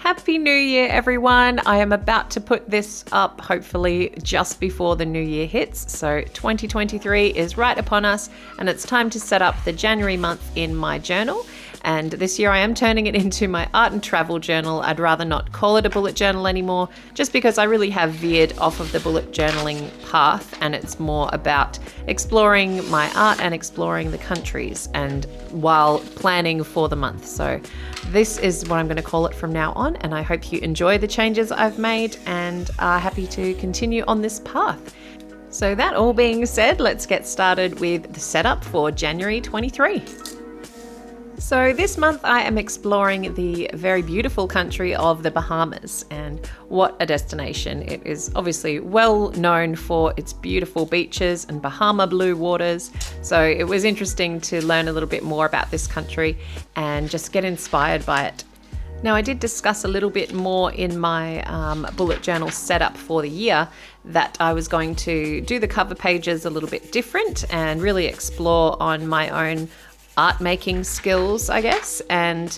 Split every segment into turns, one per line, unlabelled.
Happy New Year, everyone. I am about to put this up, hopefully just before the new year hits. So 2023 is right upon us, and it's time to set up the January month in my journal. And this year I am turning it into my art and travel journal. I'd rather not call it a bullet journal anymore, just because I really have veered off of the bullet journaling path, and it's more about exploring my art and exploring the countries and while planning for the month. So this is what I'm going to call it from now on, and I hope you enjoy the changes I've made and are happy to continue on this path. So that all being said, let's get started with the setup for January 23. So this month I am exploring the very beautiful country of the Bahamas, and what a destination. It is obviously well known for its beautiful beaches and Bahama blue waters. So it was interesting to learn a little bit more about this country and just get inspired by it. Now, I did discuss a little bit more in my bullet journal setup for the year that I was going to do the cover pages a little bit different and really explore on my own art making skills, I guess. And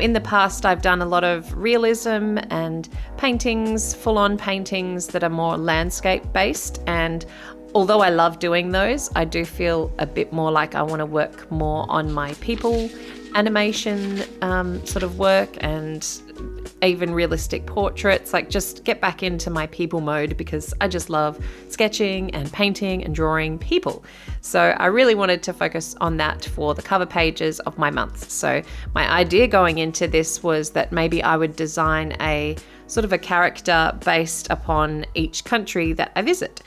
in the past I've done a lot of realism and paintings, full-on paintings that are more landscape based, and although I love doing those, I do feel a bit more like I want to work more on my people animation sort of work, and even realistic portraits, like just get back into my people mode, because I just love sketching and painting and drawing people. So I really wanted to focus on that for the cover pages of my month. So my idea going into this was that maybe I would design a sort of a character based upon each country that I visit.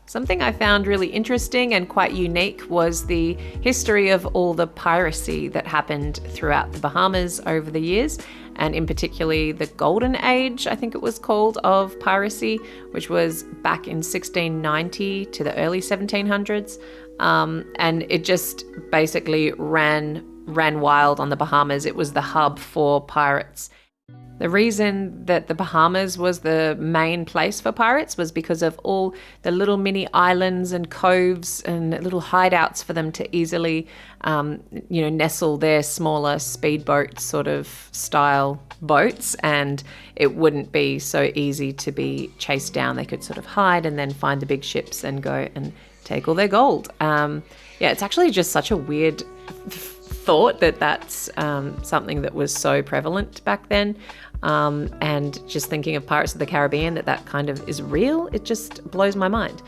Something I found really interesting and quite unique was the history of all the piracy that happened throughout the Bahamas over the years, and in particularly the Golden Age, I think it was called, of piracy, which was back in 1690 to the early 1700s. And it just basically ran wild on the Bahamas. It was the hub for pirates. The reason that the Bahamas was the main place for pirates was because of all the little mini islands and coves and little hideouts for them to easily, nestle their smaller speedboat sort of style boats, and it wouldn't be so easy to be chased down. They could sort of hide and then find the big ships and go and take all their gold. It's actually just such a weird thought that that's something that was so prevalent back then. And just thinking of Pirates of the Caribbean, that kind of is real, it just blows my mind.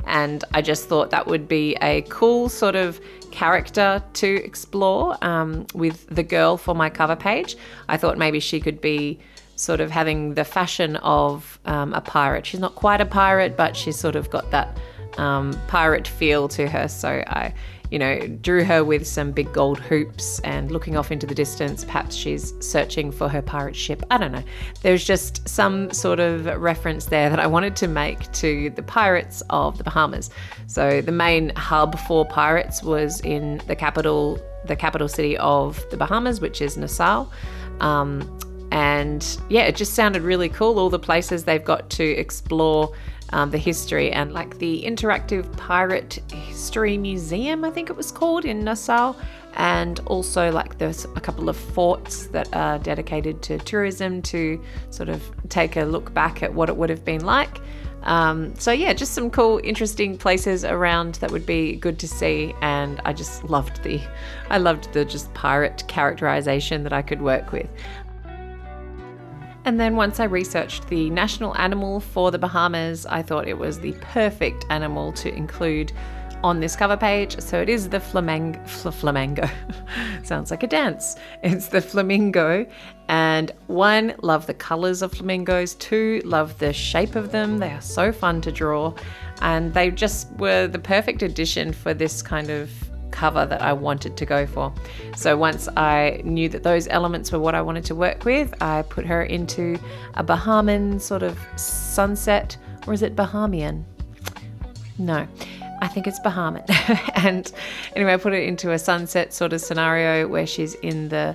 And I just thought that would be a cool sort of character to explore with the girl for my cover page. I thought maybe she could be sort of having the fashion of a pirate. She's not quite a pirate, but she's sort of got that pirate feel to her. So I drew her with some big gold hoops and looking off into the distance. Perhaps she's searching for her pirate ship. I don't know. There's just some sort of reference there that I wanted to make to the pirates of the Bahamas. So the main hub for pirates was in the capital city of the Bahamas, which is Nassau. It just sounded really cool. All the places they've got to explore the history, and like the interactive pirate history museum, I think it was called, in Nassau, and also like there's a couple of forts that are dedicated to tourism to sort of take a look back at what it would have been like. Just some cool, interesting places around that would be good to see, and I just loved the just pirate characterization that I could work with. And then once I researched the national animal for the Bahamas, I thought it was the perfect animal to include on this cover page. So it is the flamingo. Sounds like a dance. It's the flamingo. And one, love the colors of flamingos. Two, love the shape of them. They are so fun to draw. And they just were the perfect addition for this kind of cover that I wanted to go for. So once I knew that those elements were what I wanted to work with, I put her into a Bahamian sort of sunset, or is it Bahamian? No, I think it's Bahamian. And anyway, I put it into a sunset sort of scenario where she's in the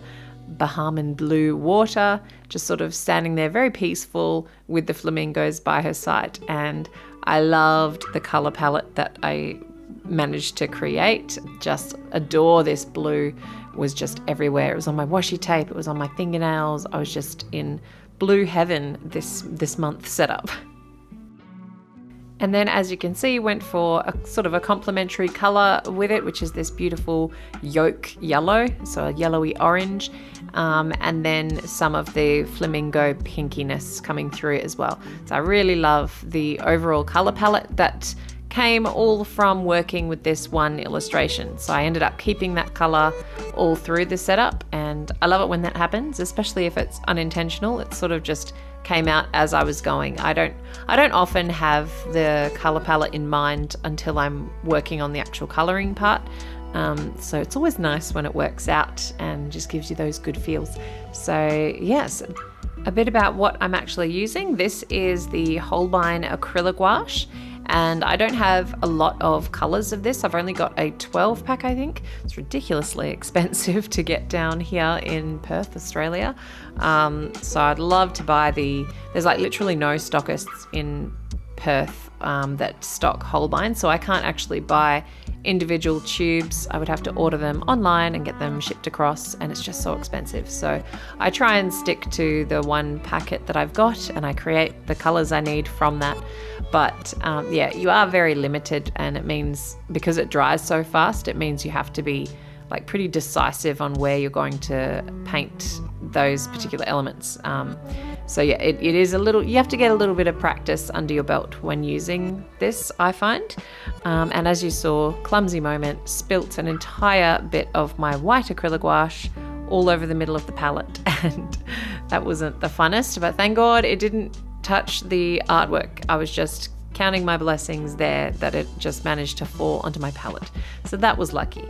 Bahamian blue water, just sort of standing there very peaceful with the flamingos by her side. And I loved the color palette that I managed to create. Just adore this blue. It was just everywhere. It was on my washi tape. It was on my fingernails. I was just in blue heaven this month setup. And then, as you can see, went for a sort of a complementary color with it, which is this beautiful yolk yellow, so a yellowy orange, and then some of the flamingo pinkiness coming through as well. So I really love the overall color palette that came all from working with this one illustration. So I ended up keeping that color all through the setup, and I love it when that happens, especially if it's unintentional. It sort of just came out as I was going. I don't often have the color palette in mind until I'm working on the actual coloring part. So it's always nice when it works out and just gives you those good feels. So yes, a bit about what I'm actually using. This is the Holbein acrylic gouache, and I don't have a lot of colors of this. I've only got a 12 pack, I think. It's ridiculously expensive to get down here in Perth, Australia. So I'd love to buy there's like literally no stockists in Perth that stock Holbein, so I can't actually buy individual tubes. I would have to order them online and get them shipped across, and it's just so expensive. So I try and stick to the one packet that I've got, and I create the colors I need from that. But yeah, you are very limited, and it means because it dries so fast, it means you have to be like pretty decisive on where you're going to paint those particular elements. So yeah, it is a little, you have to get a little bit of practice under your belt when using this, I find. And as you saw, clumsy moment, spilt an entire bit of my white acrylic gouache all over the middle of the palette, and that wasn't the funnest, but thank God it didn't touch the artwork. I was just counting my blessings there that it just managed to fall onto my palette. So that was lucky.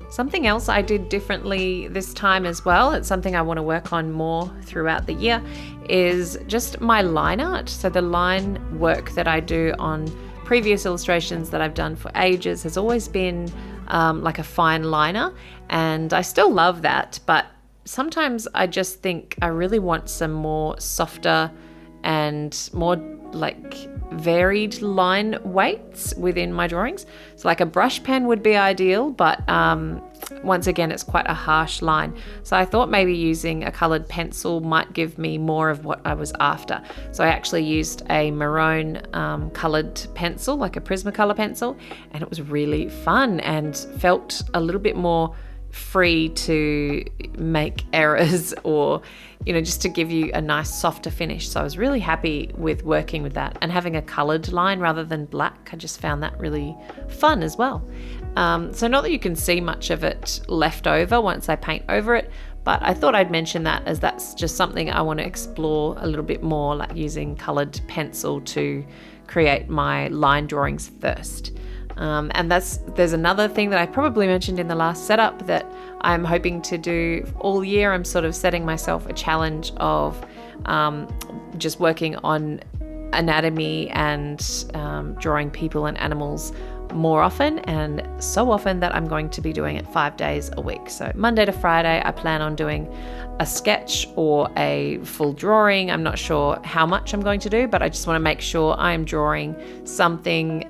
Something else I did differently this time as well, it's something I want to work on more throughout the year, is just my line art. So the line work that I do on previous illustrations that I've done for ages has always been like a fine liner, and I still love that, but sometimes I just think I really want some more softer and more like varied line weights within my drawings. So like a brush pen would be ideal, but once again, it's quite a harsh line. So I thought maybe using a colored pencil might give me more of what I was after. So I actually used a maroon colored pencil, like a Prismacolor pencil, and it was really fun and felt a little bit more free to make errors, or just to give you a nice softer finish. So I was really happy with working with that and having a colored line rather than black. I just found that really fun as well. So not that you can see much of it left over once I paint over it, but I thought I'd mention that as that's just something I want to explore a little bit more, like using colored pencil to create my line drawings first. And there's another thing that I probably mentioned in the last setup that I'm hoping to do all year. I'm sort of setting myself a challenge of just working on anatomy and drawing people and animals more often, and so often that I'm going to be doing it 5 days a week. So Monday to Friday, I plan on doing a sketch or a full drawing. I'm not sure how much I'm going to do, but I just want to make sure I'm drawing something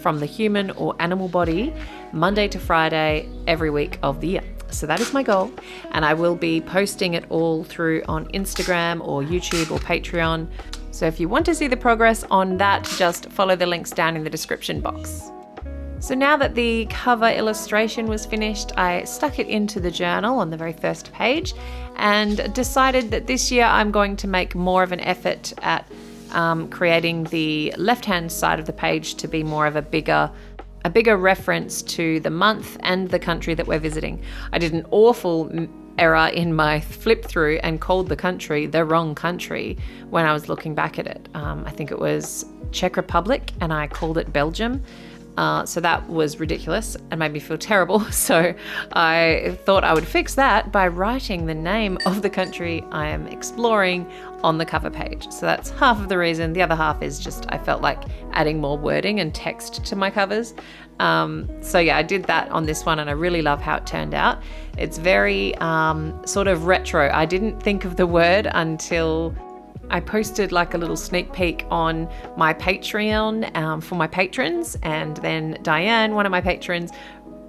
from the human or animal body Monday to Friday every week of the year. So that is my goal, and I will be posting it all through on Instagram or YouTube or Patreon. So if you want to see the progress on that, just follow the links down in the description box. So now that the cover illustration was finished, I stuck it into the journal on the very first page and decided that this year I'm going to make more of an effort at creating the left-hand side of the page to be more of a bigger reference to the month and the country that we're visiting. I did an awful error in my flip through and called the country the wrong country when I was looking back at it. I think it was Czech Republic and I called it Belgium. So that was ridiculous and made me feel terrible. So I thought I would fix that by writing the name of the country I am exploring on the cover page. So that's half of the reason. The other half is just I felt like adding more wording and text to my covers. So yeah, I did that on this one and I really love how it turned out. It's very sort of retro. I didn't think of the word until I posted like a little sneak peek on my Patreon for my patrons, and then Diane, one of my patrons,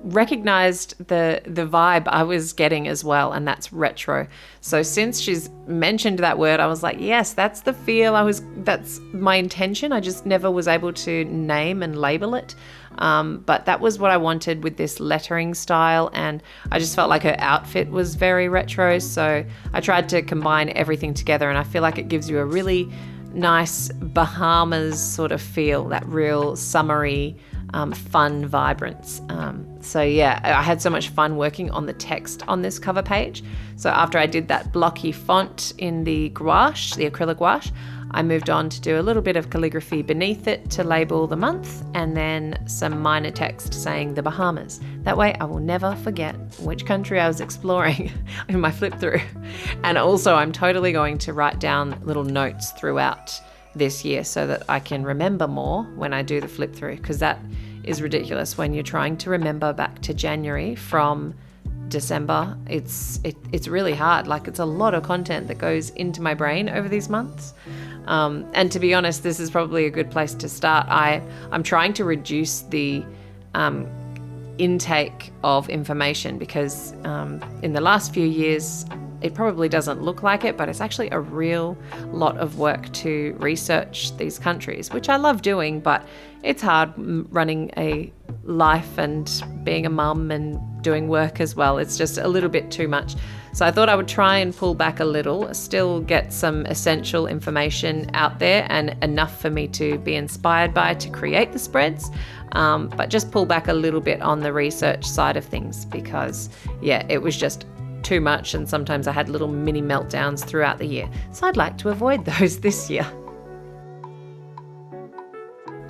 recognized the vibe I was getting as well, and that's retro. So since she's mentioned that word, I was like, yes, that's the feel that's my intention. I just never was able to name and label it. But that was what I wanted with this lettering style, and I just felt like her outfit was very retro, so I tried to combine everything together, and I feel like it gives you a really nice Bahamas sort of feel, that real summery, fun vibrance. So yeah, I had so much fun working on the text on this cover page. So after I did that blocky font in the gouache, the acrylic gouache, I moved on to do a little bit of calligraphy beneath it to label the month, and then some minor text saying the Bahamas. That way I will never forget which country I was exploring in my flip through. And also I'm totally going to write down little notes throughout this year so that I can remember more when I do the flip through, because that is ridiculous when you're trying to remember back to January from December. It's really hard. Like, it's a lot of content that goes into my brain over these months. And to be honest, this is probably a good place to start. I'm trying to reduce the intake of information because in the last few years, it probably doesn't look like it, but it's actually a real lot of work to research these countries, which I love doing, but it's hard running a life and being a mum and doing work as well. It's just a little bit too much. So I thought I would try and pull back a little, still get some essential information out there and enough for me to be inspired by to create the spreads, but just pull back a little bit on the research side of things because, yeah, it was just too much, and sometimes I had little mini meltdowns throughout the year. So I'd like to avoid those this year.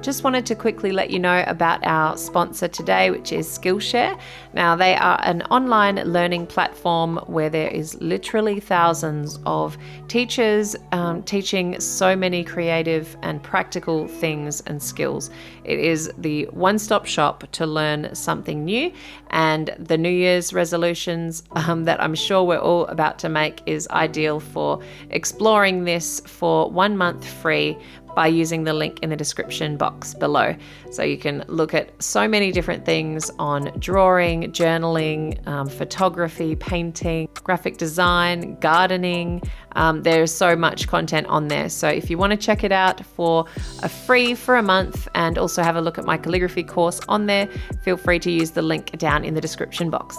Just wanted to quickly let you know about our sponsor today, which is SKILLSHARE. Now, they are an online learning platform where there is literally thousands of teachers teaching so many creative and practical things and skills. It is the one-stop shop to learn something new, and the New Year's resolutions that I'm sure we're all about to make is ideal for exploring this for 1 month free by using the link in the description box below. So you can look at so many different things on drawing, journaling, photography, painting, graphic design, gardening. There's so much content on there. So if you want to check it out for a free for a month and also have a look at my calligraphy course on there, feel free to use the link down in the description box.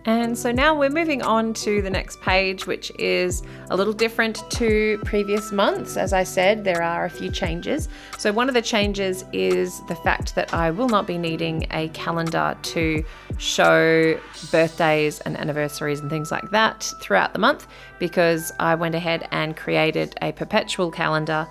And so now we're moving on to the next page, which is a little different to previous months. As I said, there are a few changes. So one of the changes is the fact that I will not be needing a calendar to show birthdays and anniversaries and things like that throughout the month, because I went ahead and created a perpetual calendar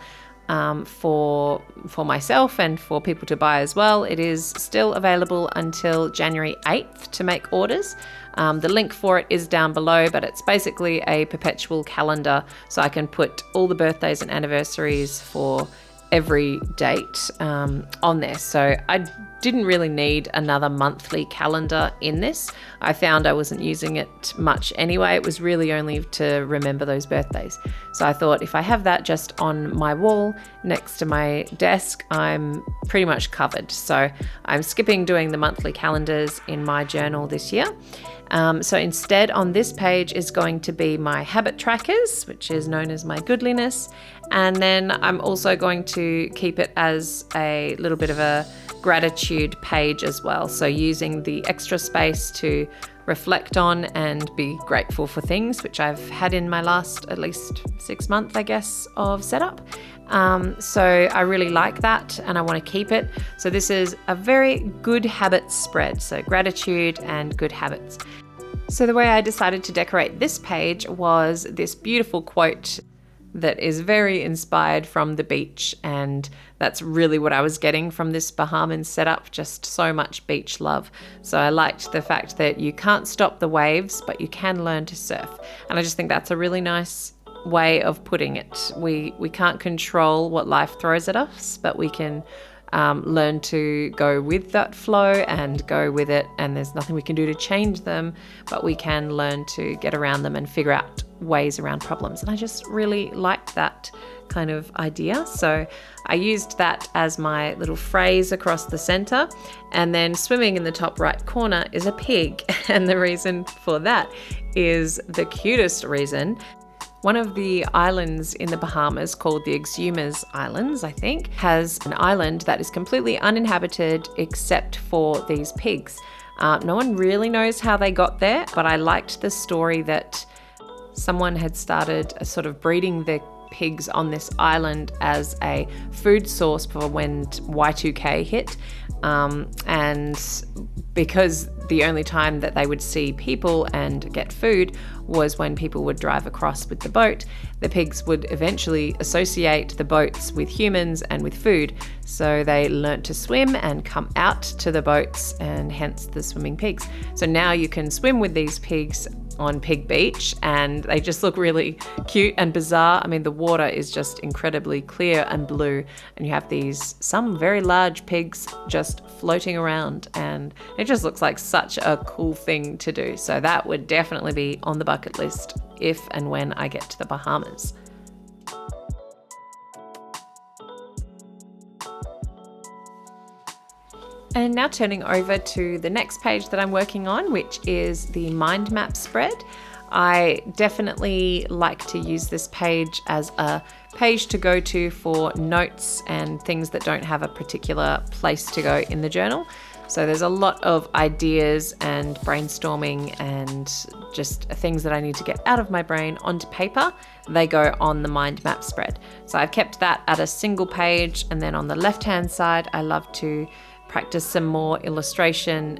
for myself and for people to buy as well. It is still available until January 8th to make orders. The link for it is down below, but it's basically a perpetual calendar, so I can put all the birthdays and anniversaries for every date on there. So I didn't really need another monthly calendar in this. I found I wasn't using it much anyway. It was really only to remember those birthdays. So I thought if I have that just on my wall next to my desk, I'm pretty much covered. So I'm skipping doing the monthly calendars in my journal this year. So instead on this page is going to be my habit trackers, which is known as my goodliness. And then I'm also going to keep it as a little bit of a gratitude page as well. So using the extra space to reflect on and be grateful for things, which I've had in my last at least 6 months, I guess, of setup. So I really like that and I want to keep it. So this is a very good habits spread. So gratitude and good habits. So the way I decided to decorate this page was this beautiful quote that is very inspired from the beach, and that's really what I was getting from this Bahamas setup, just so much beach love. So I liked the fact that you can't stop the waves, but you can learn to surf. And I just think that's a really nice way of putting it. We can't control what life throws at us, but we can learn to go with that flow and go with it, and there's nothing we can do to change them, but we can learn to get around them and figure out ways around problems. And I just really liked that kind of idea. So I used that as my little phrase across the center. And then swimming in the top right corner is a pig. And the reason for that is the cutest reason. One of the islands in the Bahamas, called the Exumas Islands, I think, has an island that is completely uninhabited except for these pigs. No one really knows how they got there, but I liked the story that someone had started sort of breeding the pigs on this island as a food source for when Y2K hit. And because the only time that they would see people and get food was when people would drive across with the boat, the pigs would eventually associate the boats with humans and with food. So they learnt to swim and come out to the boats, and hence the swimming pigs. So now you can swim with these pigs on Pig Beach, and they just look really cute and bizarre. I mean, the water is just incredibly clear and blue, and you have some very large pigs just floating around, and it just looks like such a cool thing to do. So that would definitely be on the bucket list if and when I get to the Bahamas. And now turning over to the next page that I'm working on, which is the mind map spread. I definitely like to use this page as a page to go to for notes and things that don't have a particular place to go in the journal. So there's a lot of ideas and brainstorming and just things that I need to get out of my brain onto paper. They go on the mind map spread. So I've kept that at a single page, and then on the left-hand side, I love to practice some more illustration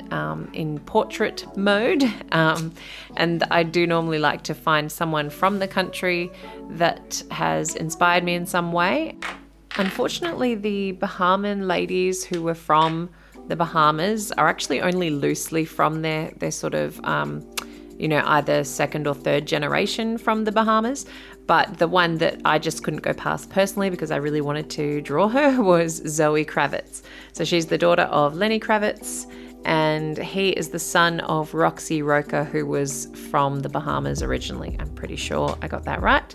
in portrait mode. And I do normally like to find someone from the country that has inspired me in some way. Unfortunately, the Bahamian ladies who were from the Bahamas are actually only loosely from there. They're sort of, either second or third generation from the Bahamas. But the one that I just couldn't go past personally because I really wanted to draw her was Zoe Kravitz. So she's the daughter of Lenny Kravitz, and he is the son of Roxy Roker, who was from the Bahamas originally. I'm pretty sure I got that right.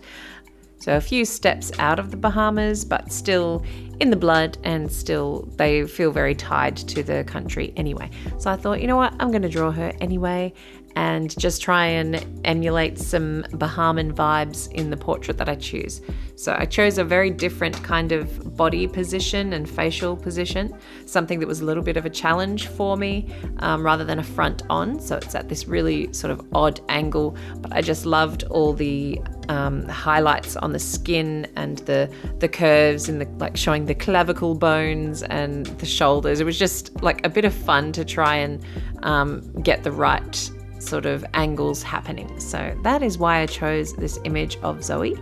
So a few steps out of the Bahamas, but still in the blood, and still they feel very tied to the country anyway. So I thought, you know what, I'm going to draw her anyway and just try and emulate some Bahamian vibes in the portrait that I choose. So I chose a very different kind of body position and facial position, something that was a little bit of a challenge for me, rather than a front on. So it's at this really sort of odd angle, but I just loved all the highlights on the skin and the curves and showing the clavicle bones and the shoulders. It was just like a bit of fun to try and get the right sort of angles happening. So that is why I chose this image of Zoe.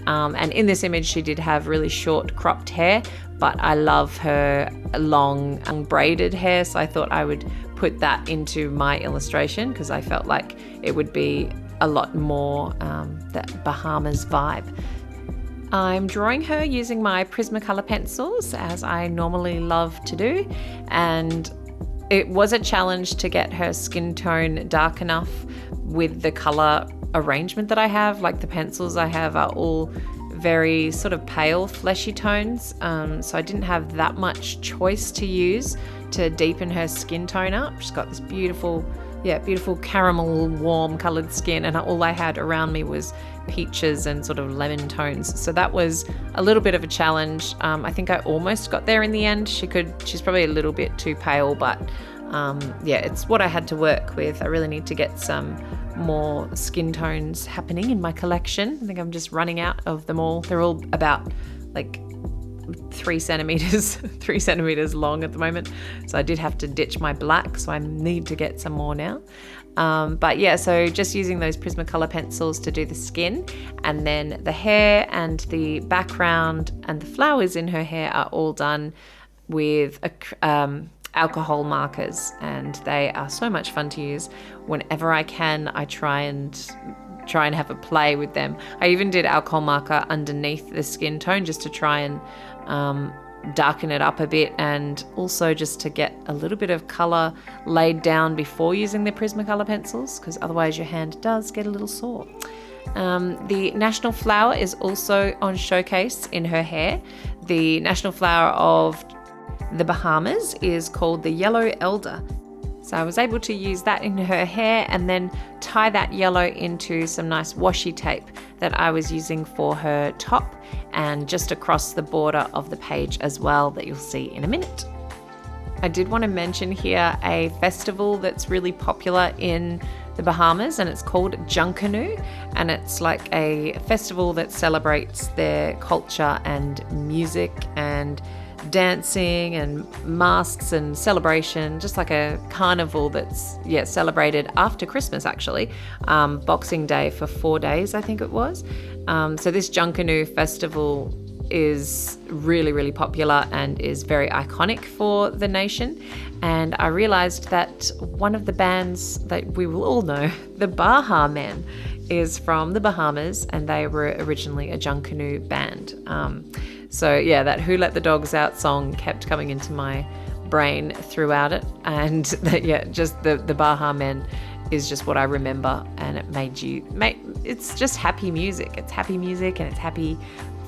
And in this image, she did have really short cropped hair, but I love her long unbraided hair. So I thought I would put that into my illustration because I felt like it would be a lot more that Bahamas vibe. I'm drawing her using my Prismacolor pencils, as I normally love to do, and it was a challenge to get her skin tone dark enough with the color arrangement that I have. Like the pencils I have are all very sort of pale, fleshy tones, so I didn't have that much choice to use to deepen her skin tone up. She's got this beautiful caramel warm colored skin, and all I had around me was peaches and sort of lemon tones. So that was a little bit of a challenge. I think I almost got there in the end. She's probably a little bit too pale, but it's what I had to work with. I really need to get some more skin tones happening in my collection. I think I'm just running out of them all. They're all about like 3 centimeters long at the moment. So I did have to ditch my black, so I need to get some more now. So just using those Prismacolor pencils to do the skin, and then the hair and the background and the flowers in her hair are all done with alcohol markers, and they are so much fun to use. Whenever I can, I try and have a play with them. I even did alcohol marker underneath the skin tone just to try and darken it up a bit, and also just to get a little bit of color laid down before using the Prismacolor pencils, because otherwise your hand does get a little sore. The national flower is also on showcase in her hair. The national flower of the Bahamas is called the yellow elder. So I was able to use that in her hair and then tie that yellow into some nice washi tape that I was using for her top and just across the border of the page as well, that you'll see in a minute. I did want to mention here a festival that's really popular in the Bahamas, and it's called Junkanoo, and it's like a festival that celebrates their culture and music and dancing and masks and celebration, just like a carnival that's celebrated after Christmas actually, Boxing Day for 4 days I think it was. So this Junkanoo festival is really, really popular and is very iconic for the nation. And I realized that one of the bands that we will all know, the BAHAMAS, is from the Bahamas, and they were originally a Junkanoo band. So yeah, that Who Let the Dogs Out song kept coming into my brain throughout it. And just the BAHAMAS is just what I remember, and it's just happy music. It's happy music and it's happy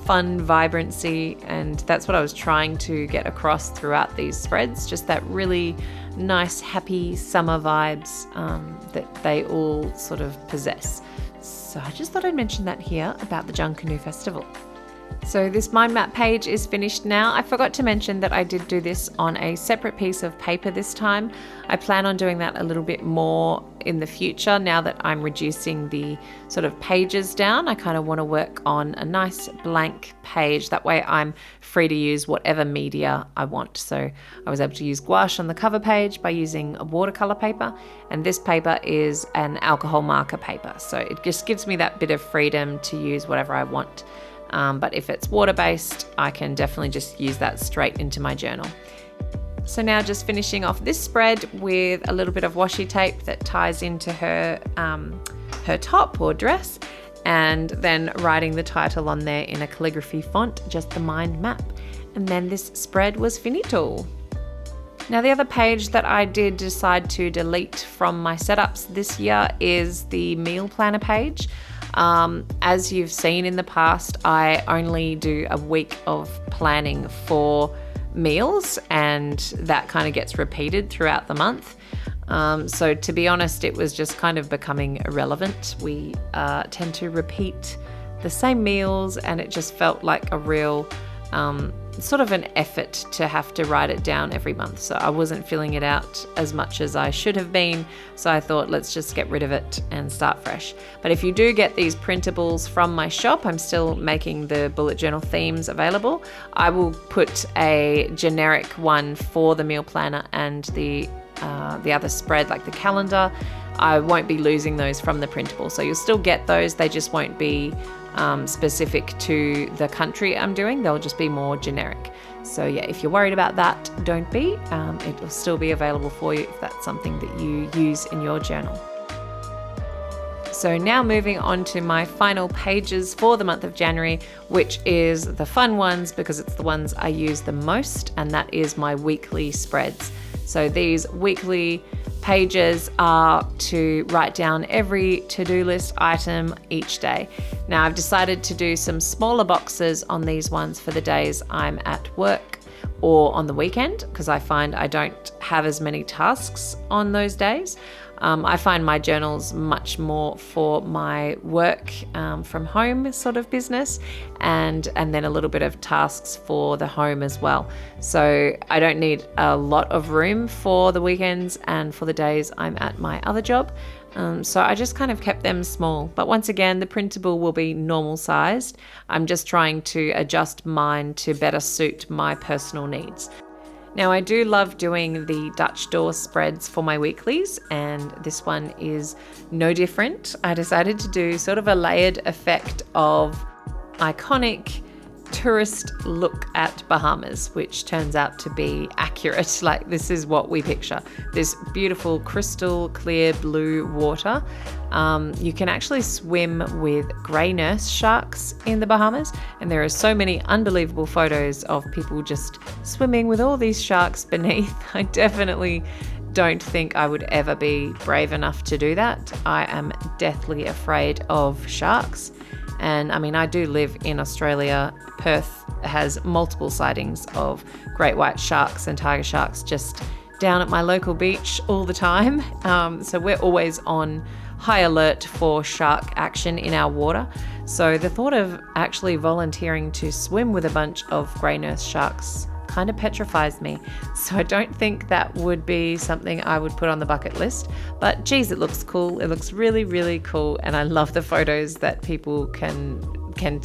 fun vibrancy, and that's what I was trying to get across throughout these spreads, just that really nice happy summer vibes that they all sort of possess. So I just thought I'd mention that here about the Junkanoo Festival. So this mind map page is finished now. I forgot to mention that I did do this on a separate piece of paper this time. I plan on doing that a little bit more in the future now that I'm reducing the sort of pages down. I kind of want to work on a nice blank page. That way I'm free to use whatever media I want. So I was able to use gouache on the cover page by using a watercolor paper, and this paper is an alcohol marker paper. So it just gives me that bit of freedom to use whatever I want. But if it's water-based, I can definitely just use that straight into my journal. So now just finishing off this spread with a little bit of washi tape that ties into her top or dress, and then writing the title on there in a calligraphy font, just the mind map. And then this spread was finito. Now the other page that I did decide to delete from my setups this year is the meal planner page. As you've seen in the past, I only do a week of planning for meals, and that kind of gets repeated throughout the month. So to be honest, it was just kind of becoming irrelevant. We tend to repeat the same meals, and it just felt like a real sort of an effort to have to write it down every month. So I wasn't filling it out as much as I should have been. So I thought, let's just get rid of it and start fresh. But if you do get these printables from my shop, I'm still making the bullet journal themes available. I will put a generic one for the meal planner and the other spread, like the calendar. I won't be losing those from the printable. So you'll still get those. They just won't be specific to the country I'm doing. They'll just be more generic. So yeah, if you're worried about that, don't be. It will still be available for you if that's something that you use in your journal. So now moving on to my final pages for the month of January, which is the fun ones because it's the ones I use the most, and that is my weekly spreads. So these weekly pages are to write down every to-do list item each day. Now I've decided to do some smaller boxes on these ones for the days I'm at work or on the weekend, because I find I don't have as many tasks on those days. I find my journals much more for my work from home sort of business, and then a little bit of tasks for the home as well. So I don't need a lot of room for the weekends and for the days I'm at my other job. So I just kind of kept them small. But once again, the printable will be normal sized. I'm just trying to adjust mine to better suit my personal needs. Now I do love doing the Dutch door spreads for my weeklies, and this one is no different. I decided to do sort of a layered effect of iconic tourist look at Bahamas, which turns out to be accurate. Like, this is what we picture. This beautiful crystal clear blue water. You can actually swim with grey nurse sharks in the Bahamas, and there are so many unbelievable photos of people just swimming with all these sharks beneath. I definitely don't think I would ever be brave enough to do that. I am deathly afraid of sharks. And I mean, I do live in Australia. Perth has multiple sightings of great white sharks and tiger sharks just down at my local beach all the time. So we're always on high alert for shark action in our water. So the thought of actually volunteering to swim with a bunch of grey nurse sharks kind of petrifies me. So I don't think that would be something I would put on the bucket list. But geez, it looks cool. It looks really, really cool. And I love the photos that people can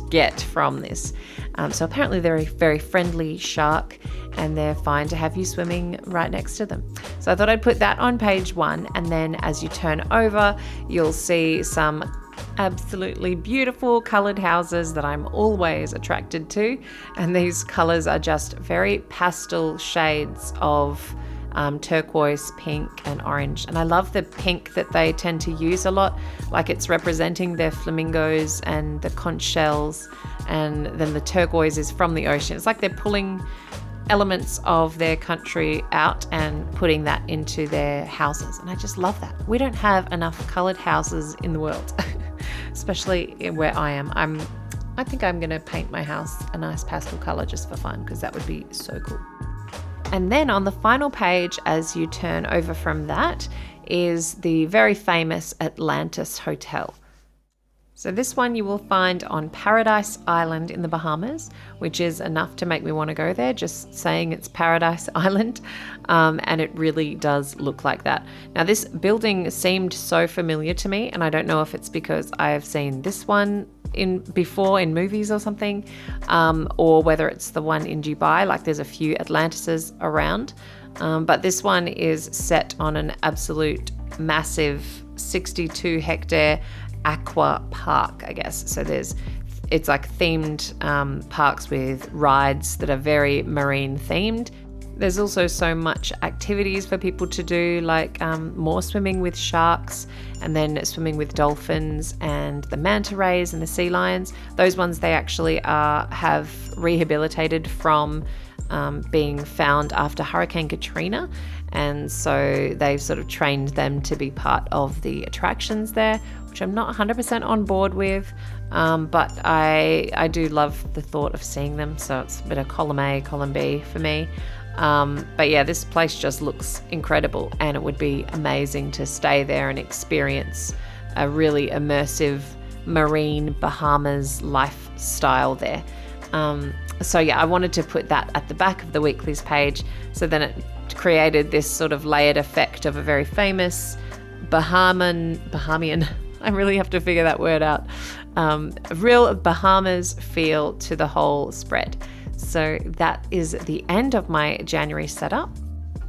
get from this. So apparently they're a very friendly shark and they're fine to have you swimming right next to them. So I thought I'd put that on page 1, and then as you turn over, you'll see some absolutely beautiful coloured houses that I'm always attracted to. And these colours are just very pastel shades of turquoise, pink and orange. And I love the pink that they tend to use a lot, like it's representing their flamingos and the conch shells, and then the turquoise is from the ocean. It's like they're pulling elements of their country out and putting that into their houses. And I just love that. We don't have enough coloured houses in the world, especially where I am. I think I'm going to paint my house a nice pastel colour just for fun, because that would be so cool. And then on the final page, as you turn over from that, is the very famous Atlantis Hotel. So this one you will find on Paradise Island in the Bahamas, which is enough to make me want to go there, just saying it's Paradise Island. And it really does look like that. Now this building seemed so familiar to me, and I don't know if it's because I have seen this one before in movies or something, or whether it's the one in Dubai. Like there's a few Atlantises around, but this one is set on an absolute massive 62 hectare aqua park, I guess. So it's like themed parks with rides that are very marine themed. There's also so much activities for people to do, like more swimming with sharks, and then swimming with dolphins and the manta rays and the sea lions. Those ones they actually have rehabilitated from being found after Hurricane Katrina. And so they've sort of trained them to be part of the attractions there, which I'm not 100% on board with, but I do love the thought of seeing them. So it's a bit of column A, column B for me. But yeah, this place just looks incredible, and it would be amazing to stay there and experience a really immersive marine Bahamas lifestyle there. So yeah, I wanted to put that at the back of the weeklies page, so then it created this sort of layered effect of a very famous Bahamian, I really have to figure that word out, a real Bahamas feel to the whole spread. So that is the end of my January setup.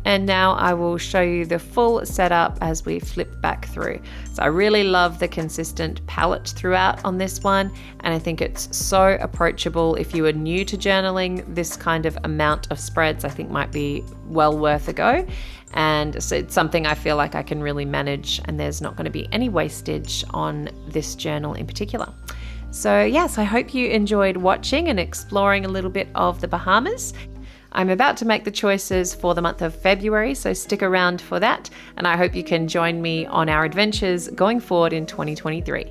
And now I will show you the full setup as we flip back through. So I really love the consistent palette throughout on this one. And I think it's so approachable. If you are new to journaling, this kind of amount of spreads I think might be well worth a go. And so it's something I feel like I can really manage, and there's not going to be any wastage on this journal in particular. So yes, I hope you enjoyed watching and exploring a little bit of the Bahamas. I'm about to make the choices for the month of February, so stick around for that, and I hope you can join me on our adventures going forward in 2023.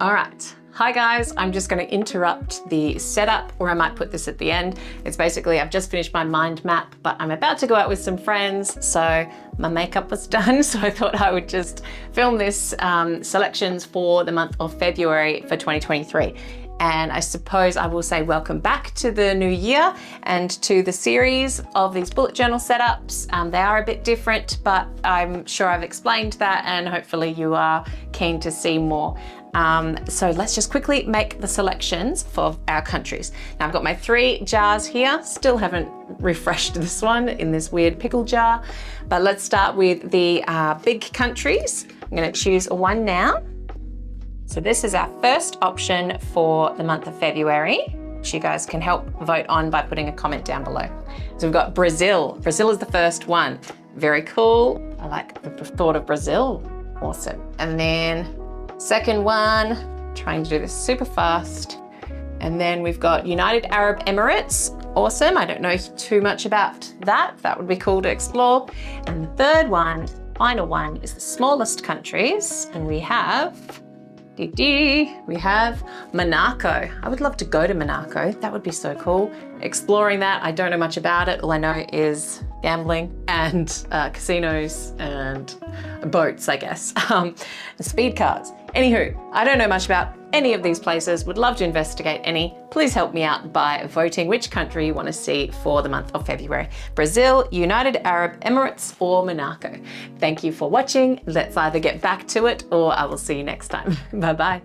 All right. Hi guys, I'm just going to interrupt the setup, or I might put this at the end. It's basically, I've just finished my mind map, but I'm about to go out with some friends, so my makeup was done, so I thought I would just film this selections for the month of February for 2023. And I suppose I will say welcome back to the new year and to the series of these bullet journal setups. They are a bit different, but I'm sure I've explained that, and hopefully you are keen to see more. So let's just quickly make the selections for our countries. Now I've got my 3 jars here. Still haven't refreshed this one in this weird pickle jar, but let's start with the big countries. I'm going to choose one now. So this is our first option for the month of February, which you guys can help vote on by putting a comment down below. So we've got Brazil. Brazil is the first one. Very cool. I like the thought of Brazil. Awesome. And then second one, trying to do this super fast. And then we've got United Arab Emirates. awesome. I don't know too much about that. That would be cool to explore. And the third one, final one, is the smallest countries. And we have Monaco. I would love to go to Monaco. That would be so cool. Exploring that, I don't know much about it. All I know is gambling and casinos and boats, I guess, and speed cars. Anywho, I don't know much about any of these places, would love to investigate any. Please help me out by voting which country you want to see for the month of February. Brazil, United Arab Emirates, or Monaco. Thank you for watching. Let's either get back to it or I will see you next time. Bye-bye.